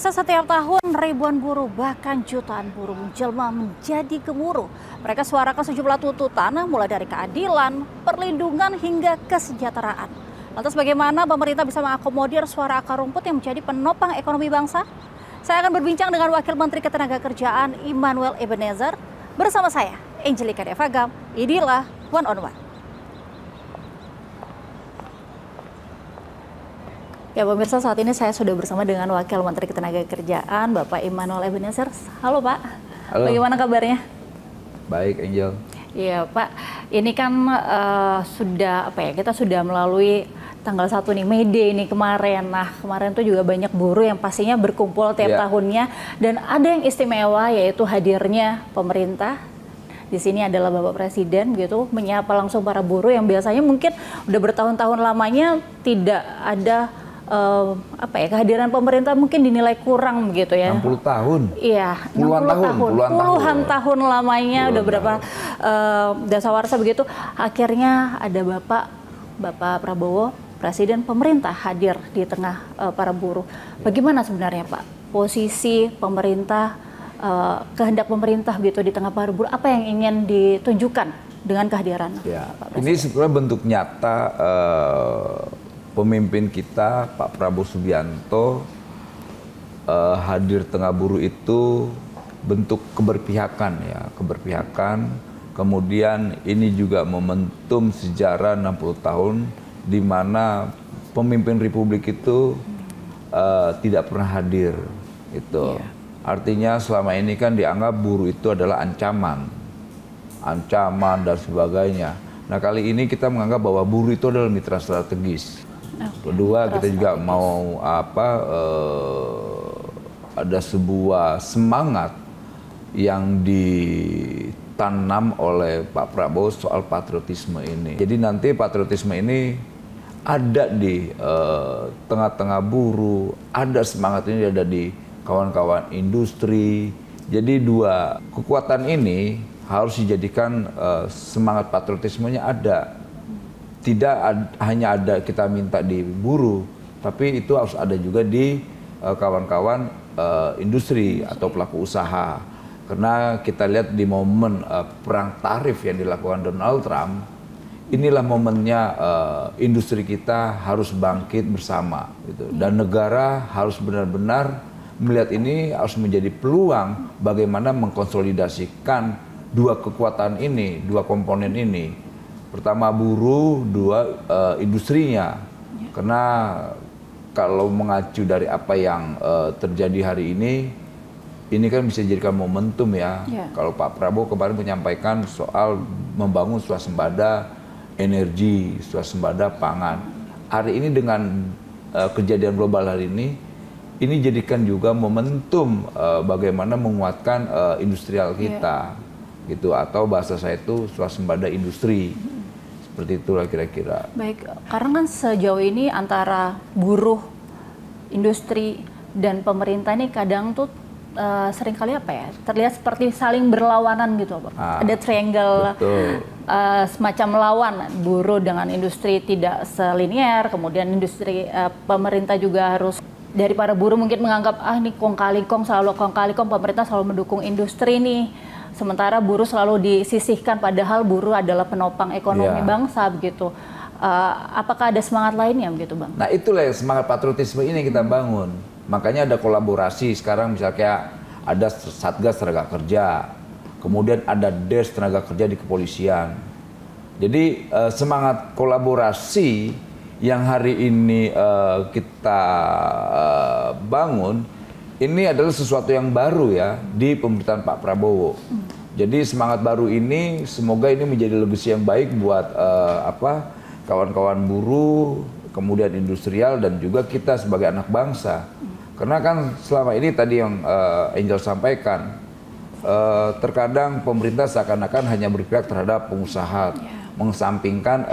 Pemirsa, setiap tahun ribuan buruh bahkan jutaan buruh menjelma menjadi gemuruh. Mereka suarakan sejumlah tuntutan mulai dari keadilan, perlindungan hingga kesejahteraan. Lantas bagaimana pemerintah bisa mengakomodir suara akar rumput yang menjadi penopang ekonomi bangsa? Saya akan berbincang dengan Wakil Menteri Ketenagakerjaan Immanuel Ebenezer bersama saya, Angelika Devagam. Inilah One on One. Ya pemirsa, saat ini saya sudah bersama dengan Wakil Menteri Ketenagakerjaan Bapak Immanuel Ebenezer. Halo Pak. Halo. Bagaimana kabarnya? Baik, Angel. Iya Pak, ini kan kita sudah melalui tanggal 1 nih, May Day ini kemarin. Nah kemarin tuh juga banyak buruh yang pastinya berkumpul tiap tahunnya. Dan ada yang istimewa yaitu hadirnya pemerintah. Di sini adalah Bapak Presiden gitu, menyapa langsung para buruh yang biasanya mungkin udah bertahun-tahun lamanya tidak ada kehadiran pemerintah mungkin dinilai kurang begitu ya. 60 tahun. Iya, puluhan tahun lamanya udah berapa dasawarsa begitu. Akhirnya ada Bapak Prabowo, Presiden pemerintah hadir di tengah para buruh. Bagaimana sebenarnya Pak posisi pemerintah, kehendak pemerintah gitu di tengah para buruh? Apa yang ingin ditunjukkan dengan kehadiran Pak Presiden? Ini sebenarnya bentuk nyata pemimpin kita, Pak Prabowo Subianto, hadir tengah buruh itu bentuk keberpihakan ya, keberpihakan. Kemudian ini juga momentum sejarah 60 tahun di mana pemimpin republik itu tidak pernah hadir. Itu artinya selama ini kan dianggap buruh itu adalah ancaman dan sebagainya. Nah kali ini kita menganggap bahwa buruh itu adalah mitra strategis. Kedua, kita juga mau ada sebuah semangat yang ditanam oleh Pak Prabowo soal patriotisme ini. Jadi nanti patriotisme ini ada di tengah-tengah buruh, ada semangat ini ada di kawan-kawan industri. Jadi dua kekuatan ini harus dijadikan semangat patriotismenya ada. Tidak hanya ada kita minta di buruh, tapi itu harus ada juga di kawan-kawan industri atau pelaku usaha. Karena kita lihat di momen perang tarif yang dilakukan Donald Trump, inilah momennya industri kita harus bangkit bersama. Gitu. Dan negara harus benar-benar melihat ini harus menjadi peluang bagaimana mengkonsolidasikan dua kekuatan ini, dua komponen ini. Pertama buruh, dua industrinya. Karena kalau mengacu dari apa yang terjadi hari ini kan bisa dijadikan momentum ya. Kalau Pak Prabowo kemarin menyampaikan soal membangun swasembada energi, swasembada pangan. Hari ini dengan kejadian global hari ini jadikan juga momentum bagaimana menguatkan industrial kita. Gitu, atau bahasa saya itu swasembada industri. Seperti itulah kira-kira. Baik, karena kan sejauh ini antara buruh, industri, dan pemerintah ini kadang tuh seringkali terlihat seperti saling berlawanan gitu Pak. Ada triangle semacam melawan, buruh dengan industri tidak selinier, kemudian industri pemerintah juga harus, dari para buruh mungkin menganggap ini kong kali kong, pemerintah selalu mendukung industri nih. Sementara buruh selalu disisihkan, padahal buruh adalah penopang ekonomi bangsa begitu. Apakah ada semangat lainnya begitu Bang? Nah itulah semangat patriotisme ini kita bangun. Makanya ada kolaborasi sekarang, misalnya ada Satgas Tenaga Kerja, kemudian ada Des Tenaga Kerja di kepolisian. Jadi semangat kolaborasi yang hari ini kita bangun, ini adalah sesuatu yang baru ya di pemerintahan Pak Prabowo. Jadi semangat baru ini semoga ini menjadi legacy yang baik buat kawan-kawan buruh, kemudian industrial dan juga kita sebagai anak bangsa. Karena kan selama ini tadi yang Angel sampaikan, terkadang pemerintah seakan-akan hanya berpihak terhadap pengusaha, mengesampingkan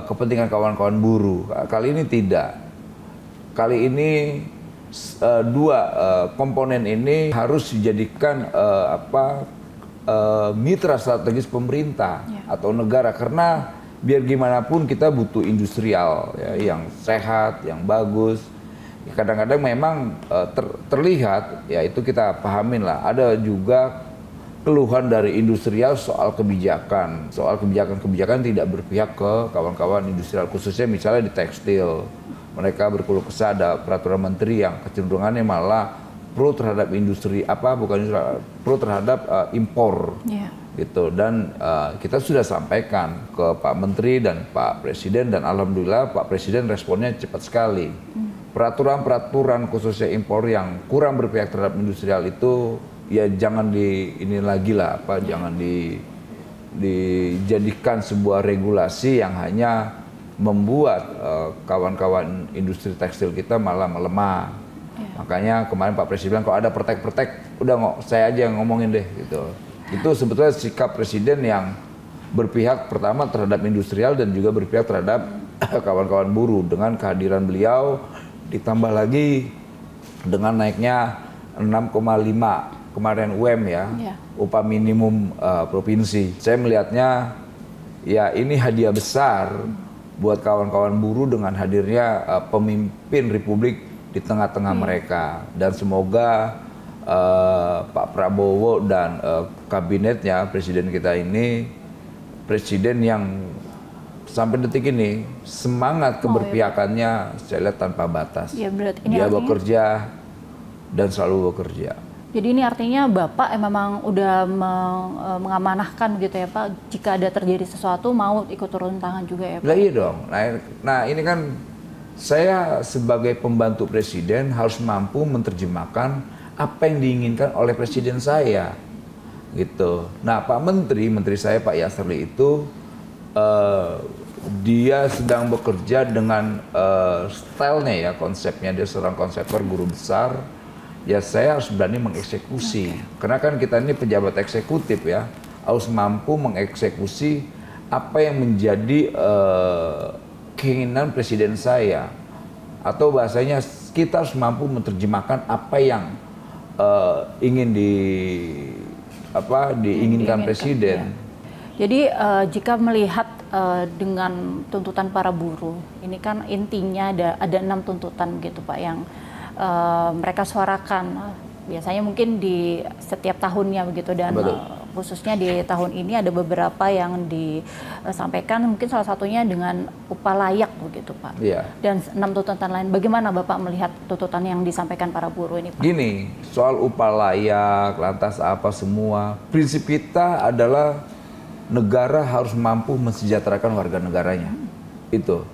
kepentingan kawan-kawan buruh. Kali ini tidak. Kali ini dua komponen ini harus dijadikan mitra strategis pemerintah atau negara, karena biar gimana pun kita butuh industrial ya, yang sehat, yang bagus, kadang-kadang memang terlihat, ya itu kita pahamin lah, ada juga keluhan dari industrial soal kebijakan tidak berpihak ke kawan-kawan industrial, khususnya misalnya di tekstil. Mereka berkeluh kesah ada peraturan menteri yang kecenderungannya malah pro terhadap industri pro terhadap impor. Gitu. Dan kita sudah sampaikan ke Pak Menteri dan Pak Presiden, dan alhamdulillah Pak Presiden responnya cepat sekali. Peraturan-peraturan khususnya impor yang kurang berpihak terhadap industrial itu ya jangan jangan dijadikan sebuah regulasi yang hanya membuat kawan-kawan industri tekstil kita malah melemah. Makanya kemarin Pak Presiden bilang kalau ada pertek-pertek, udah saya aja yang ngomongin deh gitu. Itu sebetulnya sikap Presiden yang berpihak pertama terhadap industrial dan juga berpihak terhadap kawan-kawan buruh. Dengan kehadiran beliau ditambah lagi dengan naiknya 6,5 kemarin upah minimum provinsi. Saya melihatnya ya ini hadiah besar buat kawan-kawan buruh dengan hadirnya pemimpin republik di tengah-tengah mereka. Dan semoga Pak Prabowo dan kabinetnya, presiden kita ini presiden yang sampai detik ini semangat keberpihakannya saya lihat tanpa batas. Ya, ini dia artinya bekerja dan selalu bekerja. Jadi ini artinya Bapak memang udah mengamanahkan gitu ya Pak, jika ada terjadi sesuatu mau ikut turun tangan juga ya Pak? Iya dong. Nah ini kan saya sebagai pembantu presiden harus mampu menerjemahkan apa yang diinginkan oleh presiden saya. Gitu. Nah Pak Menteri saya Pak Yasserli itu dia sedang bekerja dengan stylenya ya, konsepnya dia seorang konseptor guru besar. Ya saya harus berani mengeksekusi. Karena kan kita ini pejabat eksekutif ya, harus mampu mengeksekusi apa yang menjadi keinginan presiden saya. Atau bahasanya kita harus mampu menerjemahkan apa yang diinginkan presiden. Ya. Jadi jika melihat dengan tuntutan para buruh, ini kan intinya ada 6 tuntutan gitu Pak yang mereka suarakan. Biasanya mungkin di setiap tahunnya begitu, dan khususnya di tahun ini ada beberapa yang disampaikan, mungkin salah satunya dengan upah layak begitu Pak. Dan 6 tuntutan lain. Bagaimana Bapak melihat tuntutan yang disampaikan para buruh ini Pak? Gini, soal upah layak, lantas apa semua, prinsip kita adalah negara harus mampu mensejahterakan warga negaranya. Itu.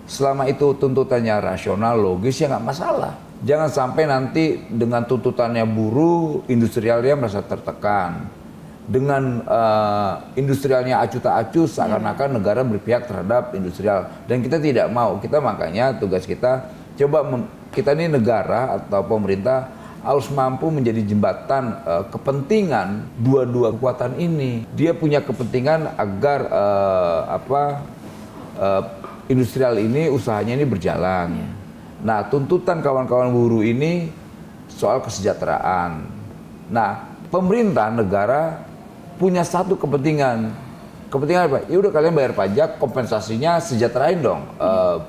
Selama itu tuntutannya rasional, logis, ya nggak masalah. Jangan sampai nanti dengan tuntutannya buruh, industrialnya merasa tertekan. Dengan industrialnya acuh tak acuh, seakan-akan negara berpihak terhadap industrial. Dan kita tidak mau. Kita makanya tugas kita, kita ini negara atau pemerintah harus mampu menjadi jembatan kepentingan dua-dua kekuatan ini. Dia punya kepentingan agar industrial ini, usahanya ini berjalan. Nah, tuntutan kawan-kawan buruh ini soal kesejahteraan. Nah, pemerintah negara punya satu kepentingan. Kepentingan apa? Ya udah kalian bayar pajak, kompensasinya sejahterain dong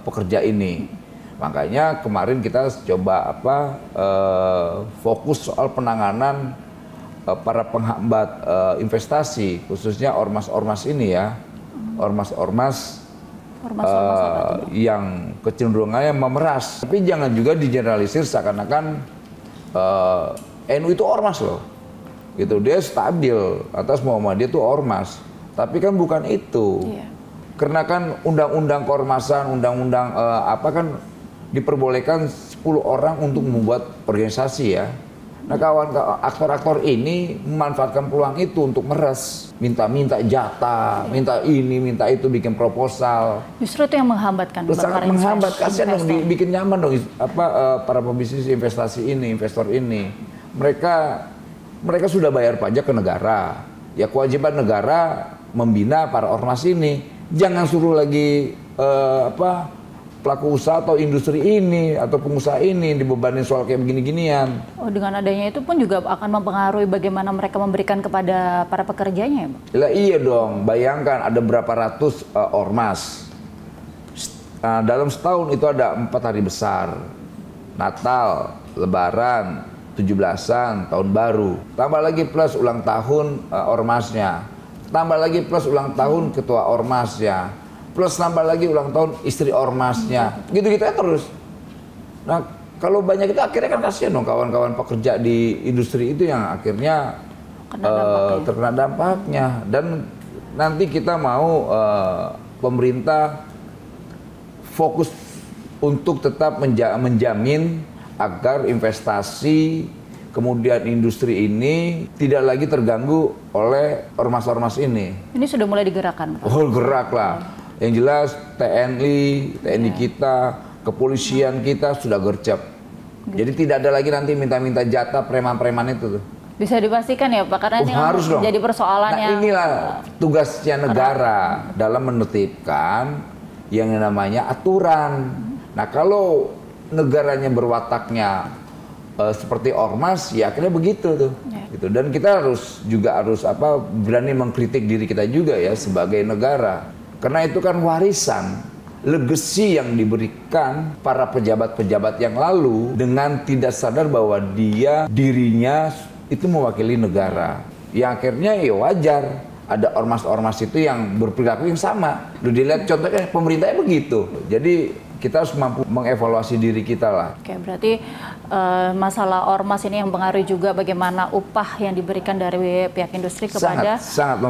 pekerja ini. Makanya kemarin kita coba fokus soal penanganan para penghambat investasi, khususnya ormas-ormas ini ya. Ormas-ormas yang kecenderungannya memeras. Tapi jangan juga digeneralisir seakan-akan NU itu ormas loh. Gitu, dia stabil atas Muhammadiyah itu ormas. Tapi kan bukan itu. Karena kan undang-undang keormasan, undang-undang kan diperbolehkan 10 orang untuk membuat organisasi ya. Nah aktor-aktor ini memanfaatkan peluang itu untuk meres, minta jatah, minta ini, minta itu, bikin proposal. Justru itu yang menghambatkan. Sangat menghambat, kasihan dong, bikin nyaman dong para pebisnis investasi ini, investor ini. Mereka sudah bayar pajak ke negara. Ya kewajiban negara membina para ormas ini. Jangan suruh lagi pelaku usaha atau industri ini atau pengusaha ini dibebanin soal kayak begini-ginian. Oh, dengan adanya itu pun juga akan mempengaruhi bagaimana mereka memberikan kepada para pekerjanya ya, Pak? Iya dong, bayangkan ada berapa ratus ormas. Dalam setahun itu ada 4 hari besar. Natal, Lebaran, 17-an, Tahun Baru. Tambah lagi plus ulang tahun ormasnya. Tambah lagi plus ulang tahun ketua ormasnya. Plus tambah lagi ulang tahun istri ormasnya. Gitu-gitu ya terus. Nah, kalau banyak itu akhirnya kan kasihan dong kawan-kawan pekerja di industri itu yang akhirnya terkena dampaknya. Dan nanti kita mau pemerintah fokus untuk tetap menjamin agar investasi kemudian industri ini tidak lagi terganggu oleh ormas-ormas ini. Ini sudah mulai digerakkan, Pak? Oh, gerak lah. Yang jelas TNI kita, kepolisian kita sudah gercep. Jadi tidak ada lagi nanti minta-minta jatah preman-preman itu tuh. Bisa dipastikan ya Pak, karena ini harus dong. jadi persoalan nah, inilah tugasnya negara dalam menertibkan yang namanya aturan. Nah, kalau negaranya berwataknya seperti ormas, ya akhirnya begitu tuh. Gitu. Dan kita harus berani mengkritik diri kita juga ya sebagai negara. Karena itu kan warisan, legacy yang diberikan para pejabat-pejabat yang lalu dengan tidak sadar bahwa dirinya itu mewakili negara. Yang akhirnya ya wajar ada ormas-ormas itu yang berperilaku yang sama. Lu dilihat contohnya pemerintahnya begitu. Jadi kita harus mampu mengevaluasi diri kita lah. Oke, berarti masalah ormas ini yang mempengaruhi juga bagaimana upah yang diberikan dari pihak industri kepada sangat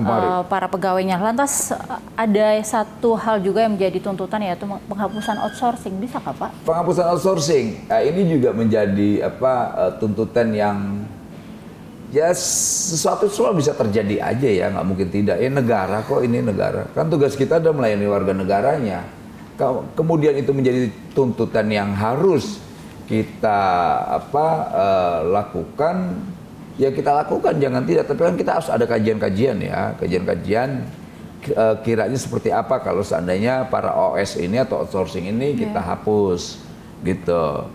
para pegawainya. Lantas ada satu hal juga yang menjadi tuntutan, yaitu penghapusan outsourcing. Bisa nggak Pak? Penghapusan outsourcing, ini juga menjadi tuntutan yang ya sesuatu semua bisa terjadi aja ya, nggak mungkin tidak. Negara kok, ini negara. Kan tugas kita adalah melayani warga negaranya. Kemudian itu menjadi tuntutan yang harus kita lakukan, ya kita lakukan, jangan tidak. Tapi kan kita harus ada kajian-kajian ya, kajian-kajian kiranya seperti apa kalau seandainya para OS ini atau outsourcing ini kita hapus gitu.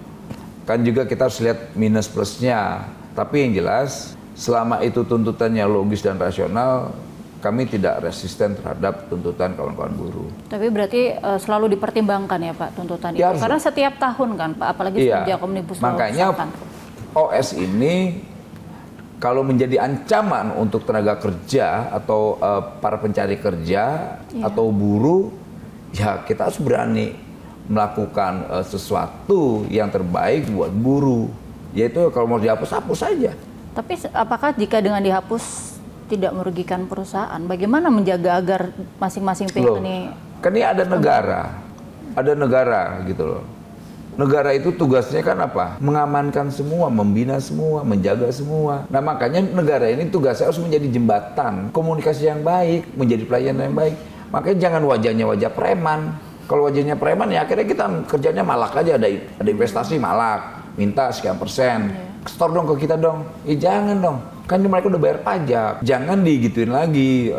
Kan juga kita harus lihat minus plusnya. Tapi yang jelas selama itu tuntutannya logis dan rasional, kami tidak resisten terhadap tuntutan kawan-kawan buruh. Tapi berarti selalu dipertimbangkan ya Pak tuntutan itu? Karena setiap tahun kan Pak, apalagi sejak Omnibus Law. Makanya OS ini kalau menjadi ancaman untuk tenaga kerja atau para pencari kerja atau buruh, ya kita harus berani melakukan sesuatu yang terbaik buat buruh. Yaitu kalau mau dihapus, hapus saja. Tapi apakah jika dengan dihapus tidak merugikan perusahaan? Bagaimana menjaga agar masing-masing pihak ini? Kan ini ada negara gitu loh. Negara itu tugasnya kan apa? Mengamankan semua, membina semua, menjaga semua. Nah makanya negara ini tugasnya harus menjadi jembatan, komunikasi yang baik, menjadi pelayanan yang baik. Makanya jangan wajahnya wajah preman. Kalau wajahnya preman ya akhirnya kita kerjanya malak aja, ada investasi malak, minta sekian persen. Store dong ke kita dong. Jangan dong. Kan mereka udah bayar pajak. Jangan digituin lagi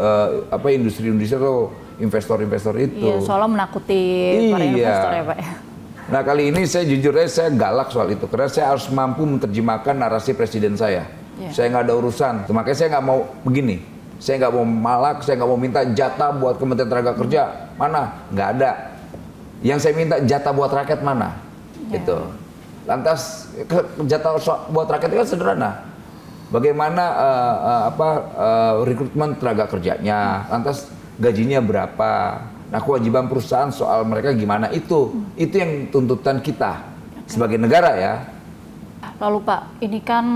industri-industri atau investor-investor itu. Iya, soalnya menakuti para investor ya Pak. Nah kali ini saya jujur aja saya galak soal itu. Karena saya harus mampu menerjemahkan narasi presiden saya. Saya nggak ada urusan. Makanya saya nggak mau begini. Saya nggak mau malak, saya nggak mau minta jatah buat Kementerian Tenaga Kerja. Mana? Nggak ada. Yang saya minta jatah buat rakyat mana? Gitu. Lantas jatah buat rakyat itu kan sederhana. Bagaimana rekrutmen tenaga kerjanya, lantas gajinya berapa, nah kewajiban perusahaan soal mereka gimana, itu yang tuntutan kita sebagai negara ya. Lalu Pak, ini kan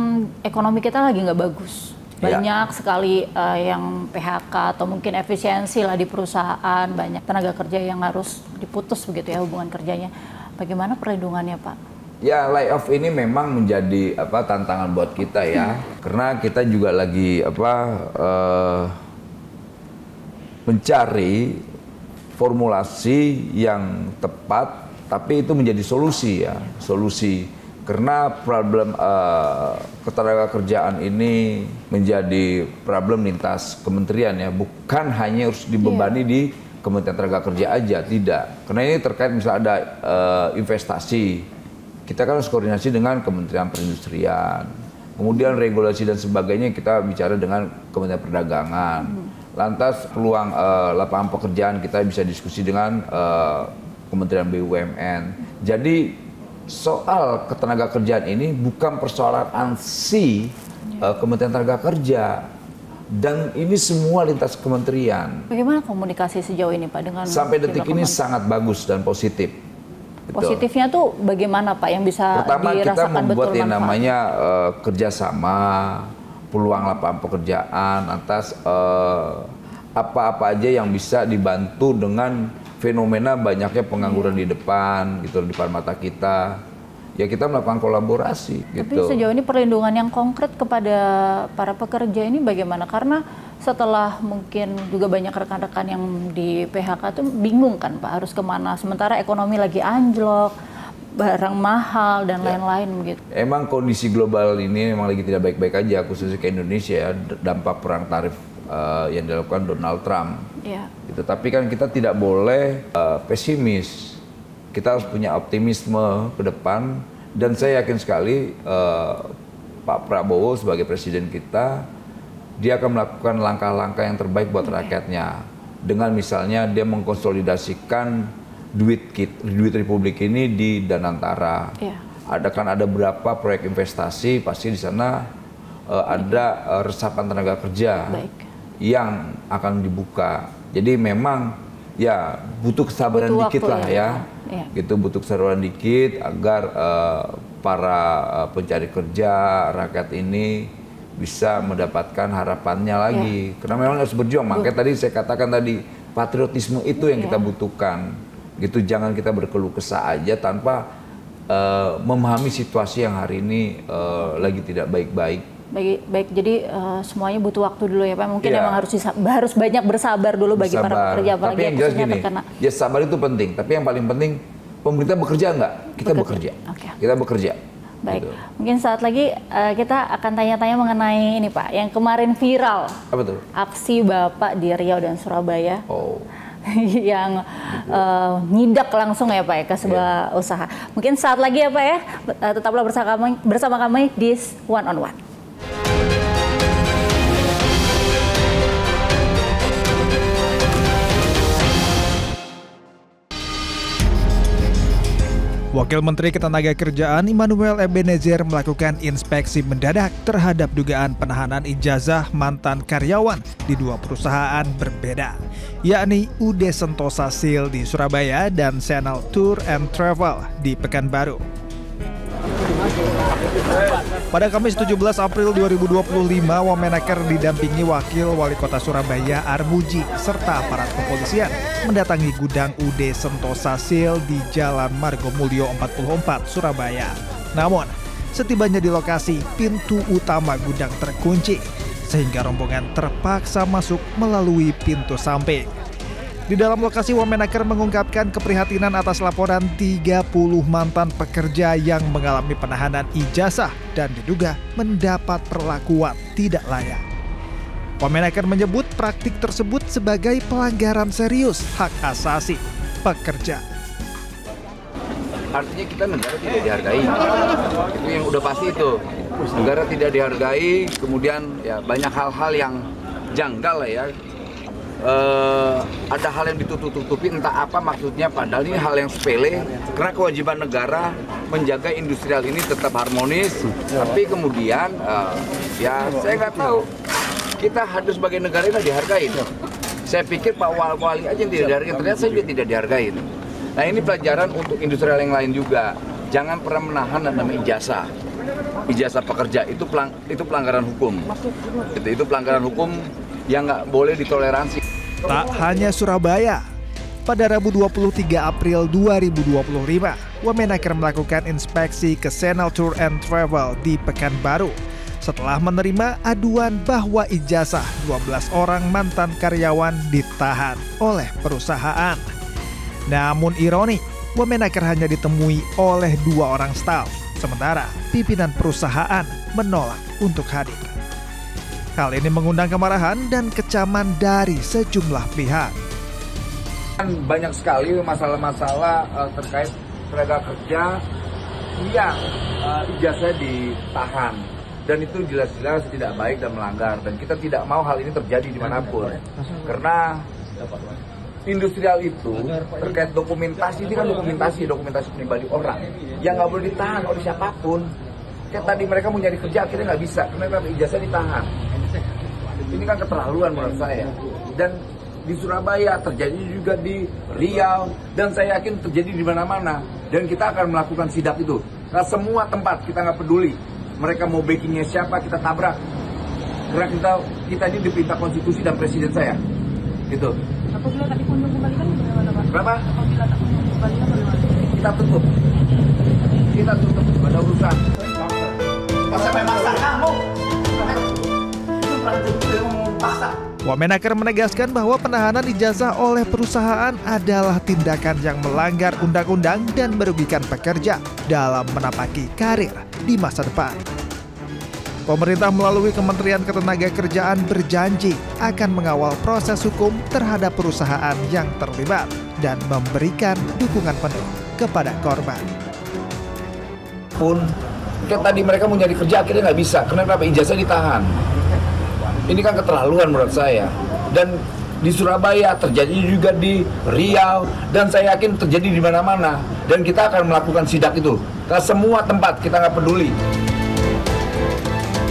ekonomi kita lagi nggak bagus, banyak sekali yang PHK atau mungkin efisiensi lah di perusahaan, banyak tenaga kerja yang harus diputus begitu ya hubungan kerjanya. Bagaimana perlindungannya Pak? Ya layoff ini memang menjadi tantangan buat kita ya, karena kita juga lagi mencari formulasi yang tepat, tapi itu menjadi solusi ya, solusi. Karena problem ketenagakerjaan ini menjadi problem lintas kementerian ya, bukan hanya harus dibebani di Kementerian Tenaga Kerja aja, tidak. Karena ini terkait misalnya ada investasi. Kita kan harus koordinasi dengan Kementerian Perindustrian. Kemudian regulasi dan sebagainya kita bicara dengan Kementerian Perdagangan. Lantas peluang lapangan pekerjaan kita bisa diskusi dengan Kementerian BUMN. Jadi soal ketenagakerjaan ini bukan persoalan ANSI Kementerian Tenaga Kerja, dan ini semua lintas kementerian. Bagaimana komunikasi sejauh ini Pak dengan sampai detik ini sangat bagus dan positif. Positifnya tuh bagaimana Pak yang bisa pertama, dirasakan kita membuat betul yang namanya kerjasama, peluang lapangan pekerjaan atas apa-apa aja yang bisa dibantu dengan fenomena banyaknya pengangguran di depan, gitu, di depan mata kita. Ya kita melakukan kolaborasi. Tapi gitu. sejauh ini perlindungan yang konkret kepada para pekerja ini bagaimana? Karena setelah mungkin juga banyak rekan-rekan yang di PHK tuh bingung kan Pak harus kemana. Sementara ekonomi lagi anjlok, barang mahal dan lain-lain gitu. Emang kondisi global ini memang lagi tidak baik-baik aja, khususnya ke Indonesia, dampak perang tarif yang dilakukan Donald Trump. Gitu. Tapi kan kita tidak boleh pesimis. Kita harus punya optimisme ke depan, dan saya yakin sekali Pak Prabowo sebagai presiden kita, dia akan melakukan langkah-langkah yang terbaik buat rakyatnya. Dengan misalnya dia mengkonsolidasikan duit Republik ini di Danantara. Ada berapa proyek investasi, pasti di sana ada resapan tenaga kerja yang akan dibuka. Jadi memang ya butuh kesabaran dikit lah ya. Gitu, butuh kesabaran dikit agar para pencari kerja rakyat ini bisa mendapatkan harapannya lagi. Karena memang harus berjuang. Makanya tadi saya katakan tadi, patriotisme itu yang kita butuhkan. Gitu, jangan kita berkeluh kesah aja tanpa memahami situasi yang hari ini lagi tidak baik-baik. Baik, jadi semuanya butuh waktu dulu ya Pak. Mungkin emang harus banyak bersabar dulu bagi para pekerja, apalagi tapi yang jelas gini, ya sabar itu penting. Tapi yang paling penting, pemerintah bekerja nggak? Kita bekerja. Kita bekerja. Baik, gitu. Mungkin saat lagi kita akan tanya-tanya mengenai ini Pak, yang kemarin viral. Apa tuh? Aksi Bapak di Riau dan Surabaya. Yang nyidak langsung ya Pak ya ke sebuah usaha. Mungkin saat lagi ya Pak ya, tetaplah bersama kami di One on One. Wakil Menteri Ketenagakerjaan Immanuel Ebenezer melakukan inspeksi mendadak terhadap dugaan penahanan ijazah mantan karyawan di dua perusahaan berbeda, yakni UD Sentosa Steel di Surabaya dan Channel Tour and Travel di Pekanbaru. Pada Kamis 17 April 2025, Wamenaker didampingi Wakil Wali Kota Surabaya Armuji serta aparat kepolisian mendatangi gudang UD Sentosa Steel di Jalan Margomulyo 44, Surabaya. Namun, setibanya di lokasi, pintu utama gudang terkunci, sehingga rombongan terpaksa masuk melalui pintu samping. Di dalam lokasi, Wamenaker mengungkapkan keprihatinan atas laporan 30 mantan pekerja yang mengalami penahanan ijazah dan diduga mendapat perlakuan tidak layak. Wamenaker menyebut praktik tersebut sebagai pelanggaran serius hak asasi pekerja. Artinya kita negara tidak dihargai, itu yang udah pasti itu. Negara tidak dihargai, kemudian ya banyak hal-hal yang janggal lah ya. Ada hal yang ditutup-tutupi, entah apa maksudnya, padahal ini hal yang sepele, karena kewajiban negara menjaga industrial ini tetap harmonis, tapi kemudian ya saya nggak tahu, kita harus sebagai negara ini dihargai. Saya pikir Pak Wali aja yang tidak dihargai, ternyata saya juga tidak dihargai. Nah ini pelajaran untuk industrial yang lain juga, jangan pernah menahan namanya ijazah pekerja, itu pelanggaran hukum, itu pelanggaran hukum yang nggak boleh ditoleransi. Tak hanya Surabaya, pada Rabu 23 April 2025, Wamenaker melakukan inspeksi ke Channel Tour and Travel di Pekanbaru setelah menerima aduan bahwa ijazah 12 orang mantan karyawan ditahan oleh perusahaan. Namun ironi, Wamenaker hanya ditemui oleh 2 orang staf, sementara pimpinan perusahaan menolak untuk hadir. Hal ini mengundang kemarahan dan kecaman dari sejumlah pihak. Banyak sekali masalah-masalah terkait tenaga kerja yang ijazahnya ditahan, dan itu jelas-jelas tidak baik dan melanggar, dan kita tidak mau hal ini terjadi dimanapun, karena industrial itu terkait dokumentasi, ini kan dokumentasi pribadi orang yang nggak boleh ditahan oleh siapapun. Kayak tadi mereka mau nyari kerja akhirnya nggak bisa, karena ijazah ditahan. Ini kan keterlaluan menurut saya. Dan di Surabaya terjadi juga di Riau, dan saya yakin terjadi di mana-mana. Dan kita akan melakukan sidak itu. Nah, semua tempat kita nggak peduli. Mereka mau backingnya siapa, kita tabrak. Karena kita ini dipinta konstitusi dan presiden saya. Gitu. Apabila tak dikunjung kembalikan bagaimana, Pak? Berapa? Apabila tak kunjung kembalikan bagaimana? Kita tutup, ada urusan. Masa memaksa kamu? Wamenaker menegaskan bahwa penahanan ijazah oleh perusahaan adalah tindakan yang melanggar undang-undang dan merugikan pekerja dalam menapaki karir di masa depan. Pemerintah melalui Kementerian Ketenagakerjaan berjanji akan mengawal proses hukum terhadap perusahaan yang terlibat dan memberikan dukungan penuh kepada korban. Kayak tadi mereka mau nyari kerja akhirnya nggak bisa, karena ijazah ditahan. Ini kan keterlaluan menurut saya. Dan di Surabaya terjadi juga di Riau, dan saya yakin terjadi di mana-mana. Dan kita akan melakukan sidak itu. Karena semua tempat kita nggak peduli.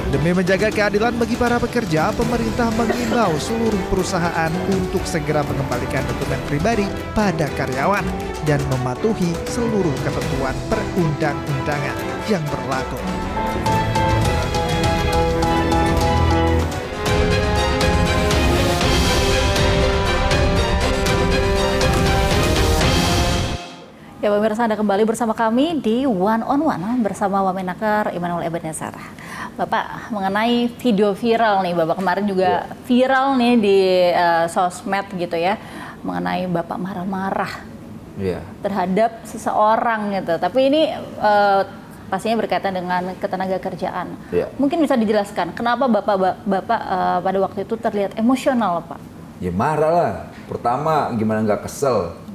Demi menjaga keadilan bagi para pekerja, pemerintah mengimbau seluruh perusahaan untuk segera mengembalikan dokumen pribadi pada karyawan dan mematuhi seluruh ketentuan perundang-undangan yang berlaku. Ya pemirsa, Anda kembali bersama kami di One on One bersama Wamenaker Immanuel Ebenezer. Bapak, mengenai video viral nih, Bapak kemarin juga viral nih di sosmed gitu ya, mengenai Bapak marah-marah terhadap seseorang gitu. Tapi ini pastinya berkaitan dengan ketenagakerjaan. Mungkin bisa dijelaskan kenapa Bapak pada waktu itu terlihat emosional, Pak? Ya marah lah. Pertama, gimana nggak kesel?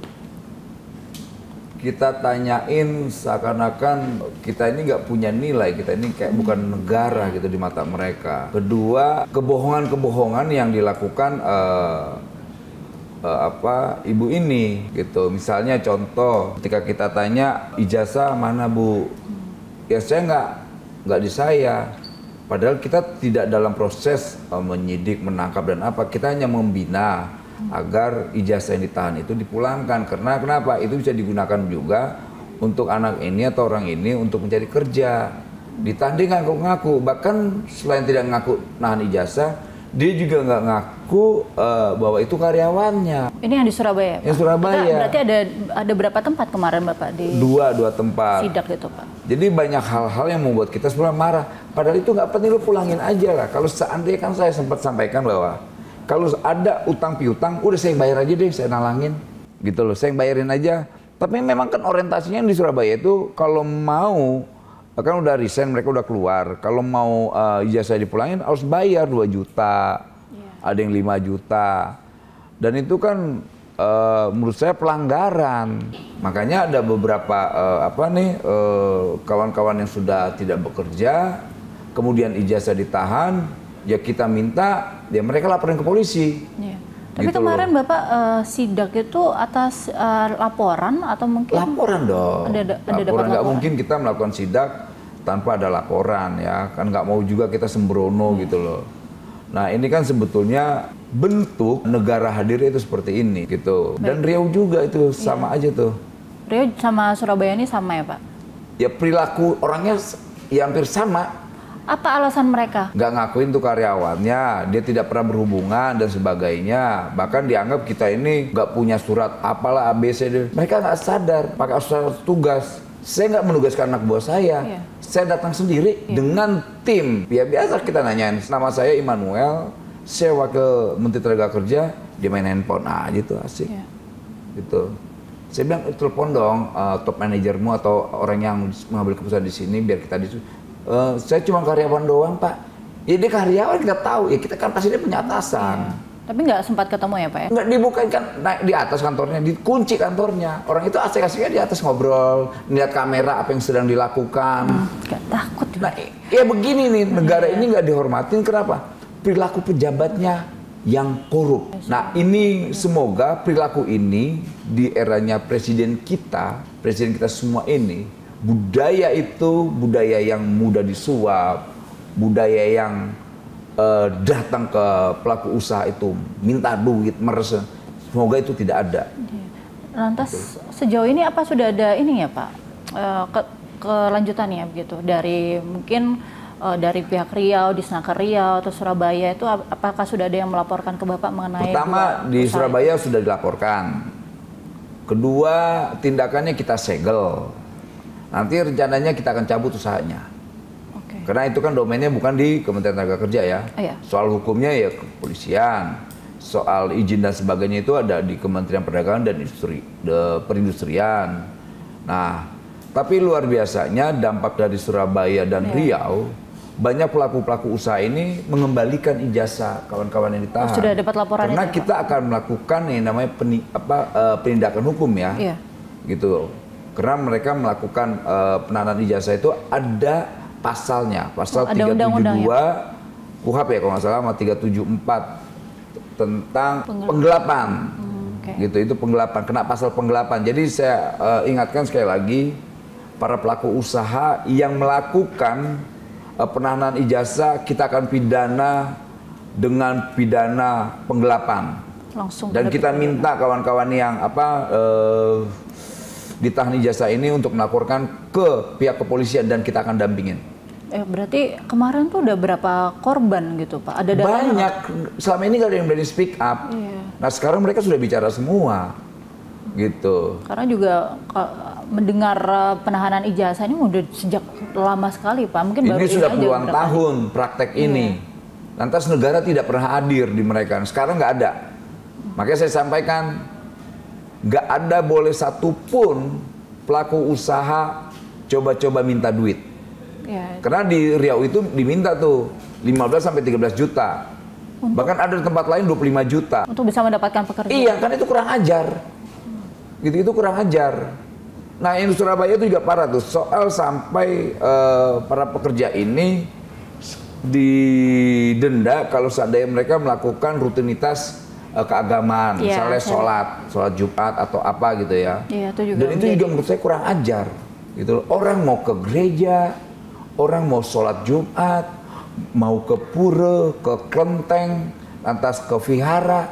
Kita tanyain seakan-akan kita ini nggak punya nilai, kita ini kayak bukan negara gitu di mata mereka. Kedua, kebohongan-kebohongan yang dilakukan ibu ini gitu. Misalnya contoh, ketika kita tanya ijazah mana Bu, ya saya nggak di saya. Padahal kita tidak dalam proses menyidik, menangkap dan apa. Kita hanya membina agar ijazah yang ditahan itu dipulangkan. Karena kenapa? Itu bisa digunakan juga untuk anak ini atau orang ini untuk mencari kerja. Ditahan dia ngaku-ngaku, bahkan selain tidak ngaku nahan ijazah, dia juga nggak ngaku bahwa itu karyawannya. Ini yang di Surabaya, Pak? Yang Surabaya. Berarti ada berapa tempat kemarin Bapak di dua tempat sidak itu, Pak? Jadi banyak hal-hal yang membuat kita sebenarnya marah. Padahal itu nggak penting, lu pulangin aja lah. Kalau seandainya kan saya sempat sampaikan bahwa kalau ada utang piutang, udah saya bayar aja deh, saya nalangin. Gitu loh, saya bayarin aja. Tapi memang kan orientasinya di Surabaya itu kalau mau, kan udah resign, mereka udah keluar. Kalau mau ijazah dipulangin harus bayar 2 juta, ada yang 5 juta. Dan itu kan menurut saya pelanggaran. Makanya ada beberapa kawan-kawan yang sudah tidak bekerja, kemudian ijazah ditahan, ya kita minta ya mereka laporin ke polisi. Tapi gitu kemarin loh. Bapak sidak itu atas laporan atau mungkin? Laporan dong. Ada laporan. Nggak mungkin kita melakukan sidak tanpa ada laporan ya. Kan nggak mau juga kita sembrono gitu loh. Nah ini kan sebetulnya bentuk negara hadir itu seperti ini gitu. Dan Riau juga itu sama aja tuh. Riau sama Surabaya ini sama ya Pak? Ya perilaku orangnya ya hampir sama. Apa alasan mereka? Nggak ngakuin tuh karyawannya, dia tidak pernah berhubungan dan sebagainya. Bahkan dianggap kita ini nggak punya surat apalah ABCD. Mereka nggak sadar pakai surat tugas. Saya nggak menugaskan anak buah saya. Saya datang sendiri dengan tim. Ya biasa kita nanyain, nama saya Immanuel, saya wakil Menteri Tenaga Kerja, dia main handphone aja gitu asik. Gitu. Saya bilang telepon dong top manajermu atau orang yang mengambil keputusan di sini biar kita saya cuma karyawan doang Pak. Ya dia karyawan nggak tahu. Ya kita kan pasti dia punya atasan. Tapi nggak sempat ketemu ya Pak ya? Nggak dibukain kan, naik di atas kantornya, dikunci kantornya. Orang itu asik-asiknya di atas ngobrol, lihat kamera apa yang sedang dilakukan. Nggak takut. Nah ya begini nih, negara ini nggak dihormatin. Kenapa? Perilaku pejabatnya yang korup. Nah, ini semoga perilaku ini di eranya presiden kita semua ini, budaya itu budaya yang mudah disuap, budaya yang datang ke pelaku usaha itu minta duit, meres. Semoga itu tidak ada. Lantas sejauh ini apa sudah ada ini ya Pak, kelanjutannya begitu dari mungkin dari pihak Riau, Disnaker Riau atau Surabaya itu apakah sudah ada yang melaporkan ke Bapak mengenai? Pertama di Surabaya sudah dilaporkan. Kedua, tindakannya kita segel. Nanti rencananya kita akan cabut usahanya. Karena itu kan domainnya bukan di Kementerian Tenaga Kerja ya. Iya. Soal hukumnya ya kepolisian. Soal izin dan sebagainya itu ada di Kementerian Perdagangan dan Perindustrian. Nah, tapi luar biasanya dampak dari Surabaya dan Riau, banyak pelaku-pelaku usaha ini mengembalikan ijazah kawan-kawan yang ditahan. Sudah dapat laporan karena itu, kita akan melakukan yang namanya penindakan hukum ya. Iya. Gitu. Karena mereka melakukan penahanan ijazah itu ada pasalnya, pasal 372 KUHP ya kalau nggak salah, sama 374 tentang penggelapan. Gitu, itu penggelapan, kena pasal penggelapan. Jadi saya ingatkan sekali lagi, para pelaku usaha yang melakukan penahanan ijazah, kita akan pidana dengan pidana penggelapan. Langsung. Dan kita minta kawan-kawan yang ditahan ijazah ini untuk melaporkan ke pihak kepolisian dan kita akan dampingin. Berarti kemarin tuh udah berapa korban gitu Pak? Ada datanya? Banyak. Selama ini gak ada yang berani speak up. Iya. Nah sekarang mereka sudah bicara semua. Gitu. Karena juga mendengar penahanan ijazah ini udah sejak lama sekali Pak. Mungkin baru ini sudah aja puluhan tahun praktek ini. Lantas negara tidak pernah hadir di mereka. Sekarang nggak ada. Makanya saya sampaikan, nggak ada boleh satupun pelaku usaha coba-coba minta duit. Ya. Karena di Riau itu diminta tuh 15 sampai 13 juta. Bahkan ada di tempat lain 25 juta. Untuk bisa mendapatkan pekerjaan. Iya, kan itu kurang ajar. Gitu, itu kurang ajar. Nah, yang di Surabaya itu juga parah tuh. Soal sampai para pekerja ini didenda kalau seandainya mereka melakukan rutinitas keagamaan, misalnya sholat Jumat atau apa gitu ya. Iya, itu juga. Dan itu juga menurut saya kurang ajar. Gitu. Orang mau ke gereja, orang mau sholat Jumat, mau ke pura, ke kelenteng, lantas ke vihara.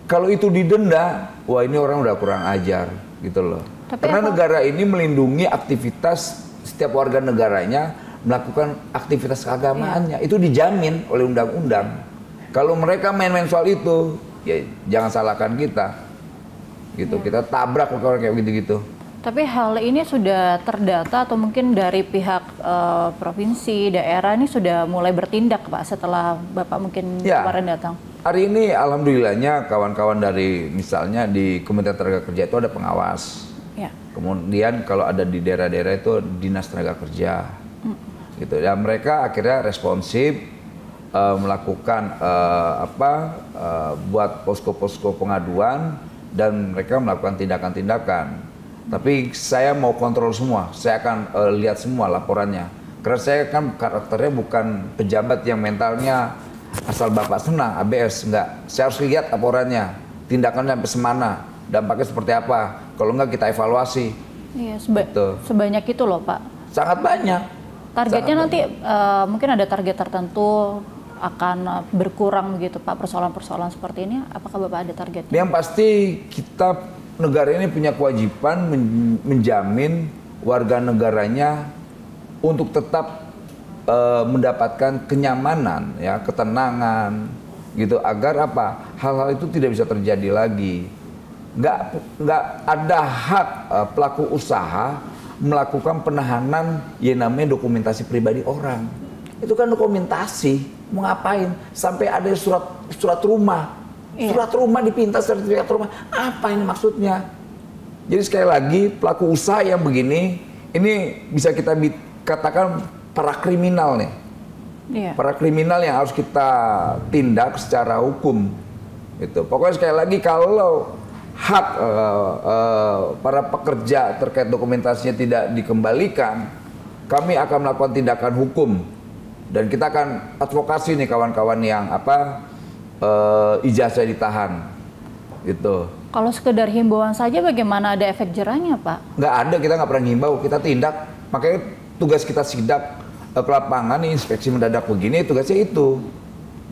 Kalau itu didenda, wah ini orang udah kurang ajar gitu loh. Karena negara ini melindungi aktivitas setiap warga negaranya melakukan aktivitas keagamaannya. Itu dijamin oleh undang-undang. Kalau mereka main-main soal itu, ya jangan salahkan kita. Gitu, kita tabrak orang kayak gitu-gitu. Tapi hal ini sudah terdata atau mungkin dari pihak provinsi, daerah ini sudah mulai bertindak Pak setelah Bapak mungkin kemarin datang? Hari ini alhamdulillahnya kawan-kawan dari misalnya di Kementerian Tenaga Kerja itu ada pengawas. Ya. Kemudian kalau ada di daerah-daerah itu Dinas Tenaga Kerja. Gitu. Dan mereka akhirnya responsif melakukan buat posko-posko pengaduan dan mereka melakukan tindakan-tindakan. Tapi saya mau kontrol semua, saya akan lihat semua laporannya. Karena saya kan karakternya bukan pejabat yang mentalnya asal bapak senang, ABS, enggak. Saya harus lihat laporannya, tindakannya sampai semana, dampaknya seperti apa. Kalau enggak kita evaluasi. Iya, sebanyak itu loh Pak. Sangat banyak. Targetnya nanti mungkin ada target tertentu akan berkurang begitu Pak persoalan-persoalan seperti ini. Apakah Bapak ada targetnya? Yang pasti kita negara ini punya kewajiban menjamin warga negaranya untuk tetap mendapatkan kenyamanan, ya, ketenangan, gitu, agar apa? Hal-hal itu tidak bisa terjadi lagi. Nggak ada hak pelaku usaha melakukan penahanan yang namanya dokumentasi pribadi orang. Itu kan dokumentasi, mau ngapain? Sampai ada surat rumah. Surat rumah dipinta, sertifikat rumah. Apa ini maksudnya? Jadi sekali lagi pelaku usaha yang begini, ini bisa kita katakan para kriminal nih. Iya. Para kriminal yang harus kita tindak secara hukum. Gitu. Pokoknya sekali lagi kalau hak para pekerja terkait dokumentasinya tidak dikembalikan, kami akan melakukan tindakan hukum. Dan kita akan advokasi nih kawan-kawan yang ijazah ditahan, gitu. Kalau sekedar himbauan saja bagaimana, ada efek jerahnya Pak? Nggak ada, kita nggak pernah ngimbau, kita tindak. Makanya tugas kita sidak ke lapangan, inspeksi mendadak begini, tugasnya itu.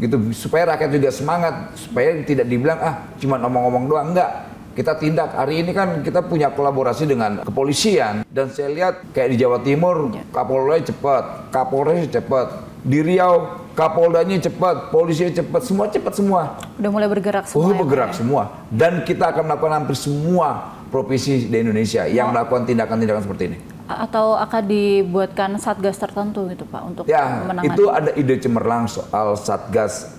Gitu, supaya rakyat juga semangat, supaya tidak dibilang cuma ngomong-ngomong doang. Enggak, kita tindak. Hari ini kan kita punya kolaborasi dengan kepolisian, dan saya lihat kayak di Jawa Timur Kapolda cepat, Kapolres cepat, di Riau Kapoldanya cepat, polisinya cepat, semua cepat semua. Udah mulai bergerak semua. Bergerak semua. Dan kita akan melakukan hampir semua provinsi di Indonesia yang melakukan tindakan-tindakan seperti ini. Atau akan dibuatkan satgas tertentu gitu Pak untuk menangani? Itu ada ide cemerlang soal satgas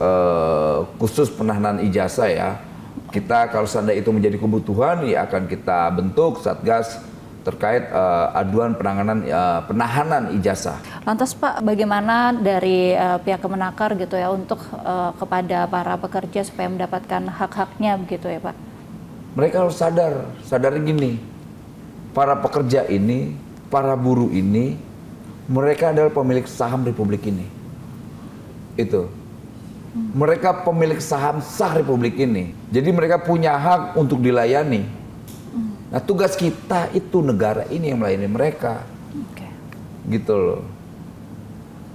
khusus penahanan ijazah ya. Kita kalau seandainya itu menjadi kebutuhan, ya akan kita bentuk satgas terkait aduan penahanan ijazah. Lantas Pak, bagaimana dari pihak Kemenaker gitu ya untuk kepada para pekerja supaya mendapatkan hak-haknya begitu ya Pak? Mereka harus sadar gini, para pekerja ini, para buruh ini, mereka adalah pemilik saham Republik ini. Itu. Mereka pemilik saham sah Republik ini. Jadi mereka punya hak untuk dilayani. Nah, tugas kita itu negara ini yang melayani mereka. Gitu loh.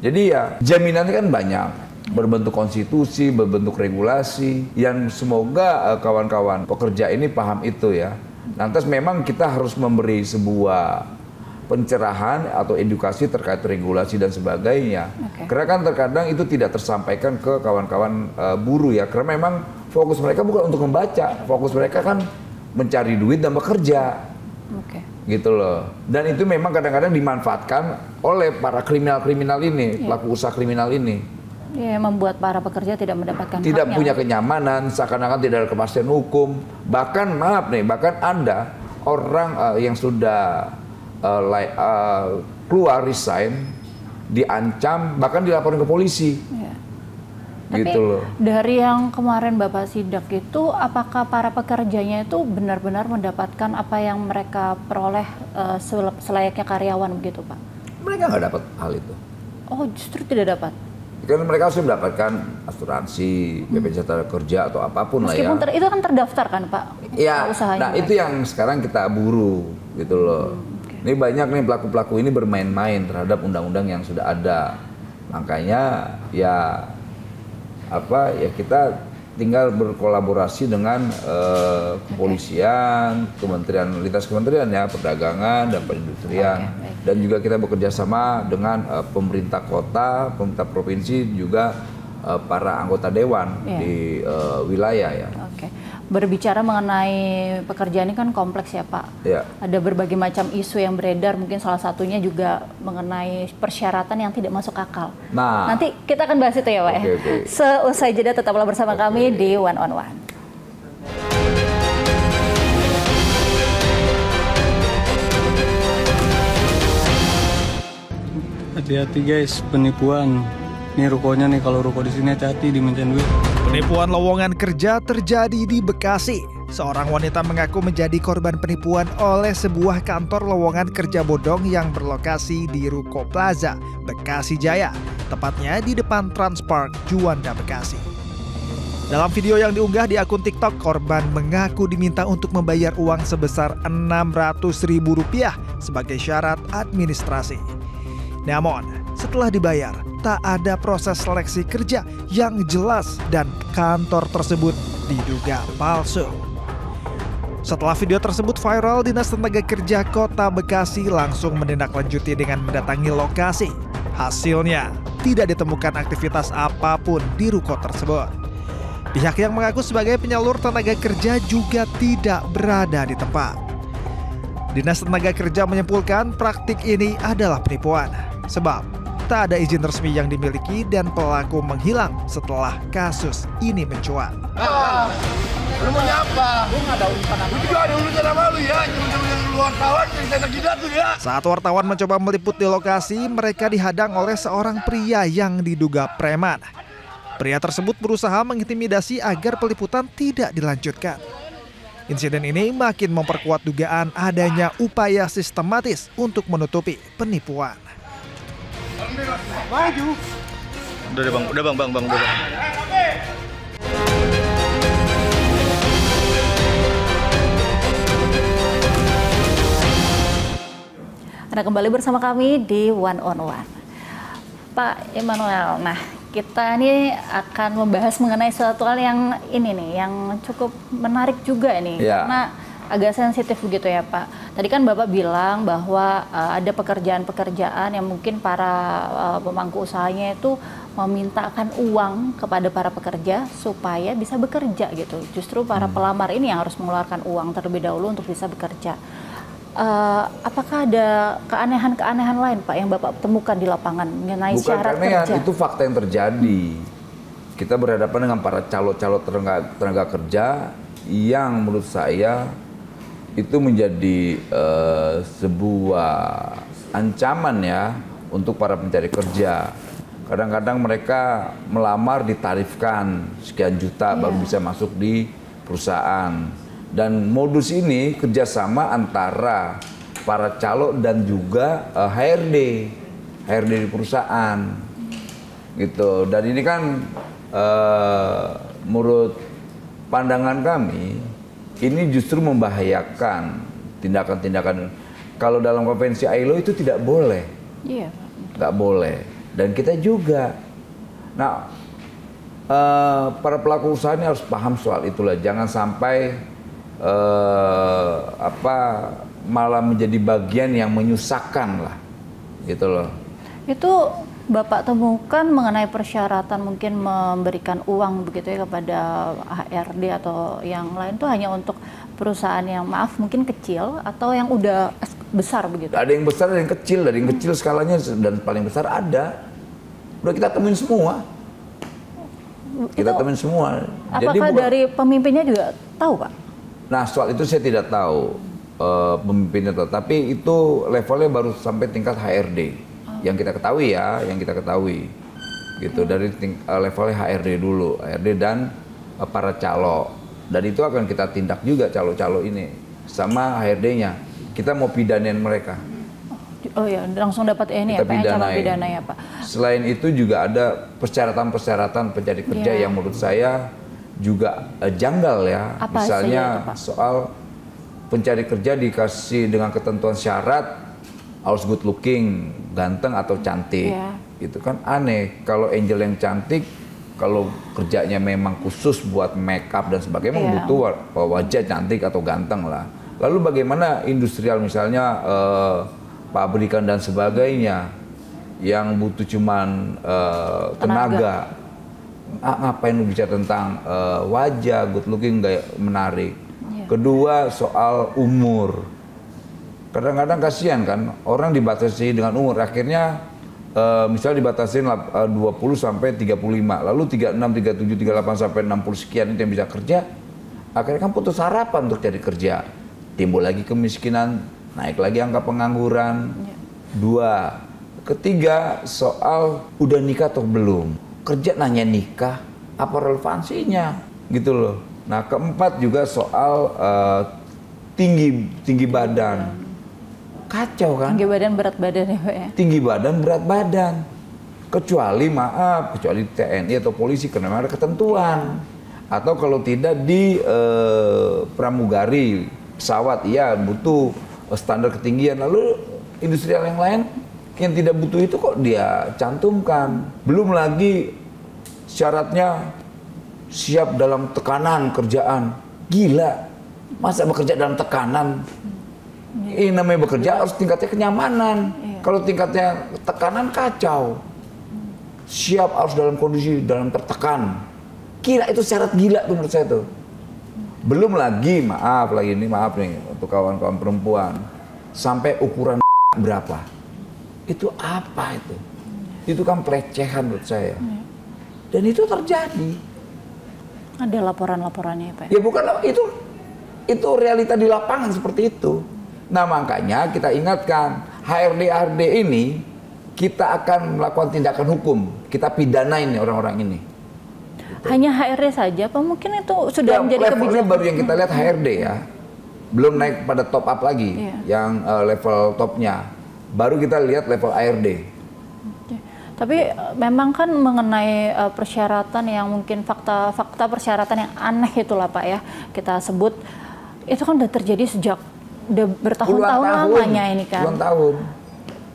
Jadi ya jaminannya kan banyak. Berbentuk konstitusi, berbentuk regulasi. Yang semoga kawan-kawan pekerja ini paham itu ya. Lantas memang kita harus memberi sebuah pencerahan atau edukasi terkait regulasi dan sebagainya. Karena kan terkadang itu tidak tersampaikan ke kawan-kawan buruh ya. Karena memang fokus mereka bukan untuk membaca. Fokus mereka kan mencari duit dan bekerja. Gitu loh. Dan itu memang kadang-kadang dimanfaatkan oleh para kriminal-kriminal ini, pelaku usaha kriminal ini. Ya, membuat para pekerja tidak mendapatkan tidak haknya. Punya kenyamanan, seakan-akan tidak ada kepastian hukum. Bahkan maaf nih, bahkan Anda orang yang sudah keluar resign, diancam, bahkan dilaporin ke polisi. Tapi gitu loh. Dari yang kemarin Bapak sidak itu, apakah para pekerjanya itu benar-benar mendapatkan apa yang mereka peroleh selayaknya karyawan begitu Pak? Mereka nggak dapat hal itu. Oh, justru tidak dapat? Kan mereka harus mendapatkan asuransi, BPJS Tenagakerja atau apapun lah ya. Meskipun itu kan terdaftar kan Pak? Ya, usahanya. Nah itu yang sekarang kita buru gitu loh. Ini banyak nih pelaku-pelaku ini bermain-main terhadap undang-undang yang sudah ada. Makanya ya kita tinggal berkolaborasi dengan kepolisian, lintas kementerian ya, perdagangan dan perindustrian. Dan juga kita bekerja sama dengan pemerintah kota, pemerintah provinsi, juga para anggota dewan di wilayah ya. Berbicara mengenai pekerjaan ini kan kompleks ya Pak. Ada berbagai macam isu yang beredar, mungkin salah satunya juga mengenai persyaratan yang tidak masuk akal. Nah, nanti kita akan bahas itu ya Pak. Seusai jeda tetaplah bersama kami di One on One. Hati-hati guys, penipuan. Ini rukonya nih, kalau ruko di sini hati-hati dimintain duit. Penipuan lowongan kerja terjadi di Bekasi. Seorang wanita mengaku menjadi korban penipuan oleh sebuah kantor lowongan kerja bodong yang berlokasi di Ruko Plaza, Bekasi Jaya, tepatnya di depan Transpark Juanda, Bekasi. Dalam video yang diunggah di akun TikTok, korban mengaku diminta untuk membayar uang sebesar Rp600.000 sebagai syarat administrasi. Namun, setelah dibayar, tak ada proses seleksi kerja yang jelas dan kantor tersebut diduga palsu. Setelah video tersebut viral, Dinas Tenaga Kerja Kota Bekasi langsung menindaklanjuti dengan mendatangi lokasi. Hasilnya, tidak ditemukan aktivitas apapun di ruko tersebut. Pihak yang mengaku sebagai penyalur tenaga kerja juga tidak berada di tempat. Dinas Tenaga Kerja menyimpulkan praktik ini adalah penipuan, sebab tak ada izin resmi yang dimiliki dan pelaku menghilang setelah kasus ini mencuat. Lu mau nyapa? Lu nggak ada urusan apa? Lu juga ada urusan sama lu ya? Cuma lu wartawan yang saya jidat tuh ya. Saat wartawan mencoba meliput di lokasi, mereka dihadang oleh seorang pria yang diduga preman. Pria tersebut berusaha mengintimidasi agar peliputan tidak dilanjutkan. Insiden ini makin memperkuat dugaan adanya upaya sistematis untuk menutupi penipuan. Maju. Udah bang. Anda kembali bersama kami di One on One. Pak Immanuel, nah kita ini akan membahas mengenai suatu hal yang ini nih, yang cukup menarik juga nih, karena agak sensitif begitu ya Pak. Tadi kan Bapak bilang bahwa ada pekerjaan-pekerjaan yang mungkin para pemangku usahanya itu memintakan uang kepada para pekerja supaya bisa bekerja gitu. Justru para pelamar ini yang harus mengeluarkan uang terlebih dahulu untuk bisa bekerja. Apakah ada keanehan-keanehan lain Pak yang Bapak temukan di lapangan mengenai syarat kerja? Itu fakta yang terjadi. Kita berhadapan dengan para calo-calo tenaga kerja yang menurut saya itu menjadi sebuah ancaman ya untuk para pencari kerja. Kadang-kadang mereka melamar ditarifkan sekian juta baru bisa masuk di perusahaan. Dan modus ini kerjasama antara para calo dan juga HRD di perusahaan, gitu. Dan ini kan menurut pandangan kami ini justru membahayakan tindakan-tindakan. Kalau dalam konvensi ILO itu tidak boleh, nggak boleh. Dan kita juga, nah para pelaku usaha ini harus paham soal itulah. Jangan sampai malah menjadi bagian yang menyusahkan lah, gitu loh. Itu Bapak temukan mengenai persyaratan mungkin memberikan uang begitu ya kepada HRD atau yang lain itu hanya untuk perusahaan yang maaf mungkin kecil atau yang udah besar begitu? Ada yang besar, ada yang kecil, dari yang kecil skalanya dan paling besar ada. Udah kita temuin semua. Kita temuin semua. Apakah dari pemimpinnya juga tahu Pak? Nah, soal itu saya tidak tahu pemimpinnya, tapi itu levelnya baru sampai tingkat HRD. Yang kita ketahui ya, gitu. Dari levelnya HRD dulu, HRD dan para calo. Dan itu akan kita tindak juga calo-calo ini sama HRD-nya. Kita mau pidanain mereka. Oh ya, langsung dapat ini ya Pak, ancaman pidana ya Pak. Selain itu juga ada persyaratan-persyaratan pencari kerja yang menurut saya juga janggal ya. Misalnya soal pencari kerja dikasih dengan ketentuan syarat harus good looking, ganteng atau cantik. Itu kan aneh. Kalau Angel yang cantik, kalau kerjanya memang khusus buat make up dan sebagainya, butuh wajah cantik atau ganteng lah. Lalu bagaimana industrial misalnya pabrikan dan sebagainya yang butuh cuman tenaga. Ngapain lu bicara tentang wajah, good looking, gak menarik. Kedua soal umur. Kadang-kadang kasihan kan, orang dibatasi dengan umur. Akhirnya misalnya dibatasin 20 sampai 35, lalu 36, 37, 38 sampai 60 sekian itu yang bisa kerja. Akhirnya kan putus harapan untuk cari kerja. Timbul lagi kemiskinan, naik lagi angka pengangguran. Dua. Ketiga soal udah nikah atau belum. Kerja nanya nikah, apa relevansinya, gitu loh. Nah, keempat juga soal tinggi badan, kacau kan? Tinggi badan berat badan ya Pak ya? Tinggi badan berat badan, kecuali TNI atau polisi karena ada ketentuan, atau kalau tidak di pramugari pesawat, iya butuh standar ketinggian. Lalu industrial yang lain yang tidak butuh itu kok dia cantumkan. Belum lagi syaratnya siap dalam tekanan kerjaan. Gila, masa bekerja dalam tekanan? Ini namanya bekerja harus tingkatnya kenyamanan. Kalau tingkatnya tekanan kacau. Siap harus dalam kondisi dalam tertekan. Gila, itu syarat gila tuh menurut saya tuh. Belum lagi, maaf nih untuk kawan-kawan perempuan, sampai ukuran berapa? Itu apa itu? Itu kan pelecehan menurut saya. Dan itu terjadi. Ada laporan-laporannya Pak? Ya bukan, itu realita di lapangan seperti itu. Nah makanya kita ingatkan, HRD ini kita akan melakukan tindakan hukum. Kita pidanain orang-orang ini. Gitu. Hanya HRD saja, apa mungkin itu sudah menjadi kebijakan? Baru yang kita lihat HRD ya. Belum naik pada top up lagi, yang level topnya. Baru kita lihat level ARD. Tapi memang kan mengenai persyaratan yang mungkin fakta persyaratan yang aneh itulah Pak ya, kita sebut itu kan udah terjadi sejak udah bertahun-tahun lamanya ini kan. Puluhan tahun.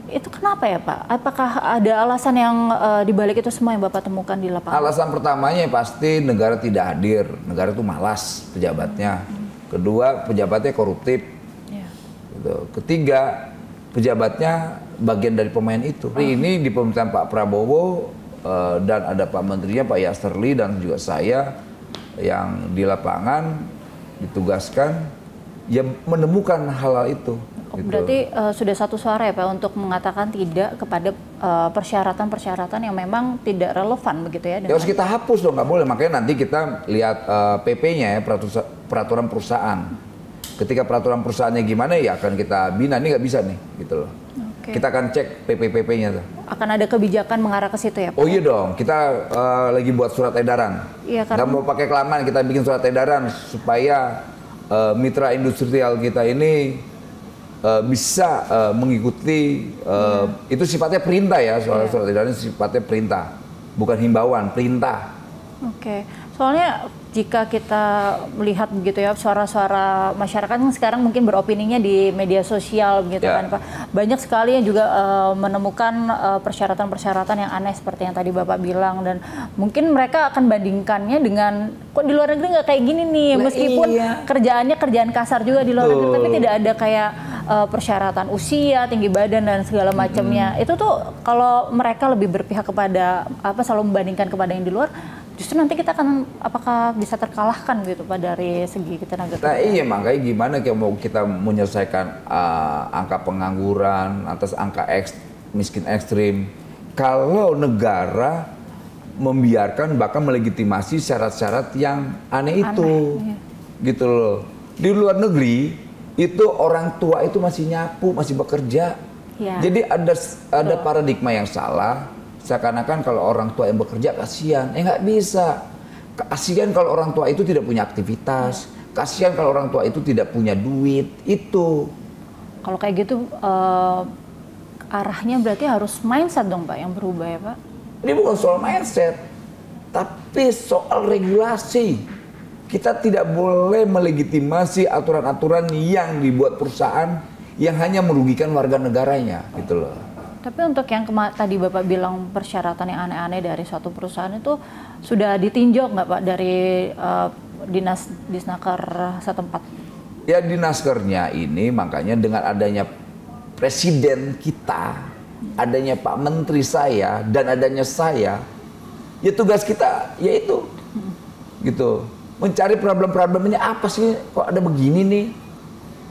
Itu kenapa ya Pak? Apakah ada alasan yang dibalik itu semua yang Bapak temukan di lapangan? Alasan pertamanya pasti negara tidak hadir, negara itu malas pejabatnya. Kedua, pejabatnya koruptif. Gitu. Ketiga, pejabatnya bagian dari pemain itu. Hari ini di pemerintahan Pak Prabowo dan ada Pak Menterinya Pak Yasterli dan juga saya yang di lapangan ditugaskan ya menemukan hal-hal itu. Gitu. Berarti sudah satu suara ya Pak untuk mengatakan tidak kepada persyaratan-persyaratan yang memang tidak relevan begitu ya? Ya harus kita hapus dong, nggak boleh. Makanya nanti kita lihat PP-nya ya, peraturan perusahaan. Ketika peraturan perusahaannya gimana ya akan kita bina, ini nggak bisa nih gitu loh. Okay. Kita akan cek PP-PP-nya tuh. Akan ada kebijakan mengarah ke situ ya Pak? Oh iya dong, kita lagi buat surat edaran. Iya, karena... Nggak mau pakai kelamaan, kita bikin surat edaran supaya mitra industrial kita ini bisa mengikuti itu sifatnya perintah ya, soal surat edaran sifatnya perintah, bukan himbauan, perintah. Oke, soalnya jika kita melihat begitu ya suara-suara masyarakat yang sekarang mungkin beropininya di media sosial begitu kan Pak, banyak sekali yang juga menemukan persyaratan-persyaratan yang aneh seperti yang tadi Bapak bilang, dan mungkin mereka akan bandingkannya dengan kok di luar negeri nggak kayak gini nih, meskipun kerjaannya kerjaan kasar juga di luar negeri, tapi tidak ada kayak persyaratan usia, tinggi badan dan segala macamnya. Itu tuh kalau mereka lebih berpihak kepada selalu membandingkan kepada yang di luar, justru nanti kita akan apakah bisa terkalahkan gitu Pak dari segi tenaga kerja. Nah iya, makanya gimana mau kita menyelesaikan angka pengangguran atas angka miskin ekstrim kalau negara membiarkan bahkan melegitimasi syarat-syarat yang aneh itu. Gitu loh. Di luar negeri itu orang tua itu masih nyapu, masih bekerja. Jadi ada paradigma yang salah. Seakan-akan kalau orang tua yang bekerja kasihan, nggak bisa. Kasihan kalau orang tua itu tidak punya aktivitas, kasihan kalau orang tua itu tidak punya duit, itu. Kalau kayak gitu arahnya berarti harus mindset dong Pak yang berubah ya Pak? Ini bukan soal mindset, tapi soal regulasi. Kita tidak boleh melegitimasi aturan-aturan yang dibuat perusahaan yang hanya merugikan warga negaranya, gitu loh. Tapi untuk yang tadi Bapak bilang persyaratan yang aneh-aneh dari suatu perusahaan itu sudah ditinjau nggak Pak dari dinas disnaker setempat? Ya dinaskernya ini makanya dengan adanya presiden kita, adanya Pak Menteri saya dan adanya saya, ya tugas kita yaitu gitu mencari problem-problemnya apa sih, kok ada begini nih,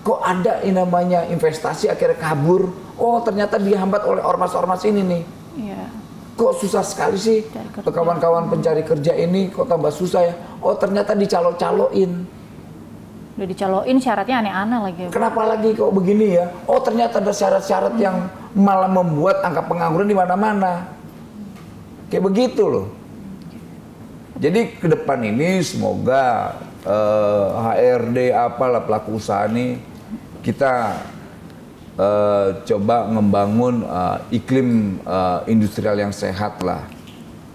kok ada yang namanya investasi akhirnya kabur. Oh ternyata dihambat oleh ormas-ormas ini nih. Iya. Kok susah sekali sih kawan-kawan pencari kerja ini, kok tambah susah ya. Oh ternyata dicalo-caloin. Udah dicaloin syaratnya aneh-aneh lagi. Kenapa lagi kok begini ya? Oh ternyata ada syarat-syarat yang malah membuat angka pengangguran di mana-mana. Kayak begitu loh. Jadi ke depan ini semoga HRD apalah pelaku usaha ini kita coba membangun iklim industrial yang sehat lah.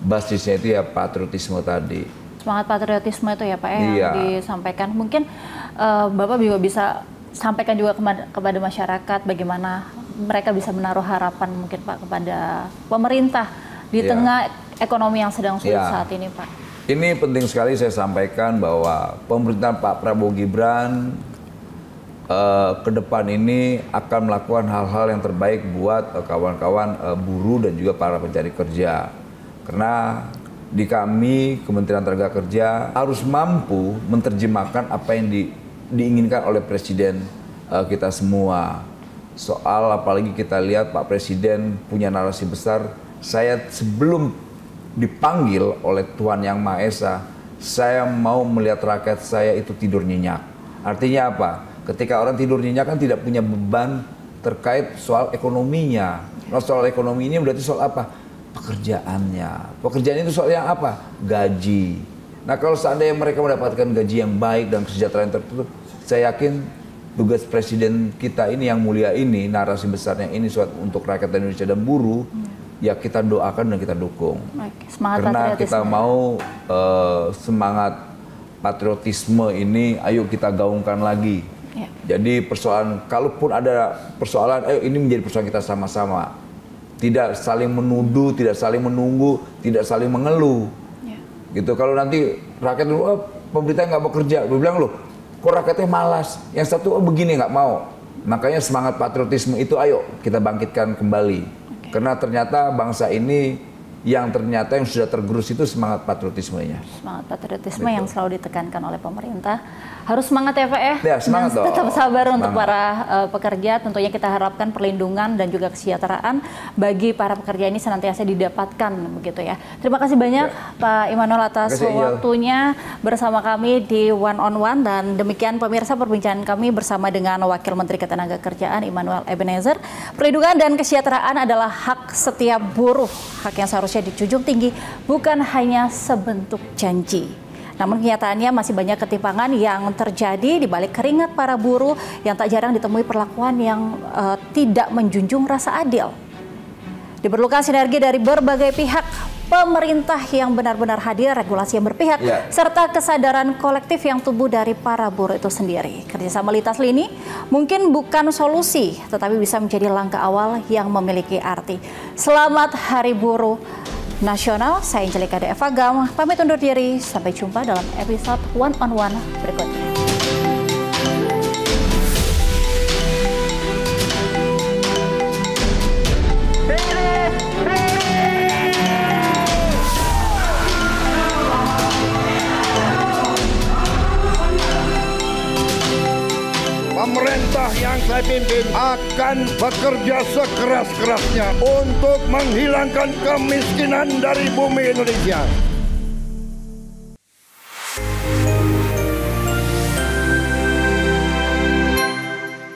Basisnya itu ya patriotisme tadi. Semangat patriotisme itu ya Pak yang disampaikan. Mungkin Bapak juga bisa sampaikan juga kepada masyarakat bagaimana mereka bisa menaruh harapan mungkin Pak kepada pemerintah di tengah ekonomi yang sedang sulit saat ini Pak. Ini penting sekali saya sampaikan bahwa pemerintahan Pak Prabowo Gibran ke depan ini akan melakukan hal-hal yang terbaik buat kawan-kawan buruh dan juga para pencari kerja. Karena di kami Kementerian Tenaga Kerja harus mampu menerjemahkan apa yang diinginkan oleh Presiden kita semua. Soal apalagi kita lihat Pak Presiden punya narasi besar. Saya sebelum dipanggil oleh Tuhan Yang Maha Esa, saya mau melihat rakyat saya itu tidur nyenyak. Artinya apa? Ketika orang tidur nyenyak kan tidak punya beban terkait soal ekonominya. Nah, soal ekonomi ini berarti soal apa? Pekerjaannya. Pekerjaan itu soal yang apa? Gaji. Nah kalau seandainya mereka mendapatkan gaji yang baik dan kesejahteraan tertutup, saya yakin tugas presiden kita ini yang mulia ini, narasi besarnya ini untuk rakyat Indonesia dan buruh, ya kita doakan dan kita dukung. Karena kita mau semangat patriotisme ini, ayo kita gaungkan lagi. Ya. Jadi persoalan, kalaupun ada persoalan, ini menjadi persoalan kita sama-sama. Tidak saling menuduh, tidak saling menunggu, tidak saling mengeluh. Ya. Gitu. Kalau nanti rakyat dulu, pemerintah nggak mau kerja, gue bilang loh, kok rakyatnya malas. Yang satu begini nggak mau. Makanya semangat patriotisme itu, ayo kita bangkitkan kembali. Karena ternyata bangsa ini yang ternyata yang sudah tergerus itu semangat patriotismenya. Semangat patriotisme yang selalu ditekankan oleh pemerintah. Harus semangat ya Pak ya? Ya, semangat dong. Tetap sabar untuk para pekerja. Tentunya kita harapkan perlindungan dan juga kesejahteraan bagi para pekerja ini senantiasa didapatkan begitu ya. Terima kasih banyak Pak Immanuel atas waktunya bersama kami di One on One, dan demikian pemirsa perbincangan kami bersama dengan Wakil Menteri Ketenagakerjaan Immanuel Ebenezer. Perlindungan dan kesejahteraan adalah hak setiap buruh, hak yang seharusnya dijunjung tinggi, bukan hanya sebentuk janji. Namun kenyataannya masih banyak ketimpangan yang terjadi di balik keringat para buruh yang tak jarang ditemui perlakuan yang tidak menjunjung rasa adil. Diperlukan sinergi dari berbagai pihak, pemerintah yang benar-benar hadir, regulasi yang berpihak, serta kesadaran kolektif yang tumbuh dari para buruh itu sendiri. Kerjasama lintas lini mungkin bukan solusi, tetapi bisa menjadi langkah awal yang memiliki arti. Selamat Hari Buruh Nasional. Saya Angelika Deva Gam, pamit undur diri. Sampai jumpa dalam episode One on One berikutnya. Pemerintah yang saya pimpin akan bekerja sekeras-kerasnya untuk menghilangkan kemiskinan dari bumi Indonesia.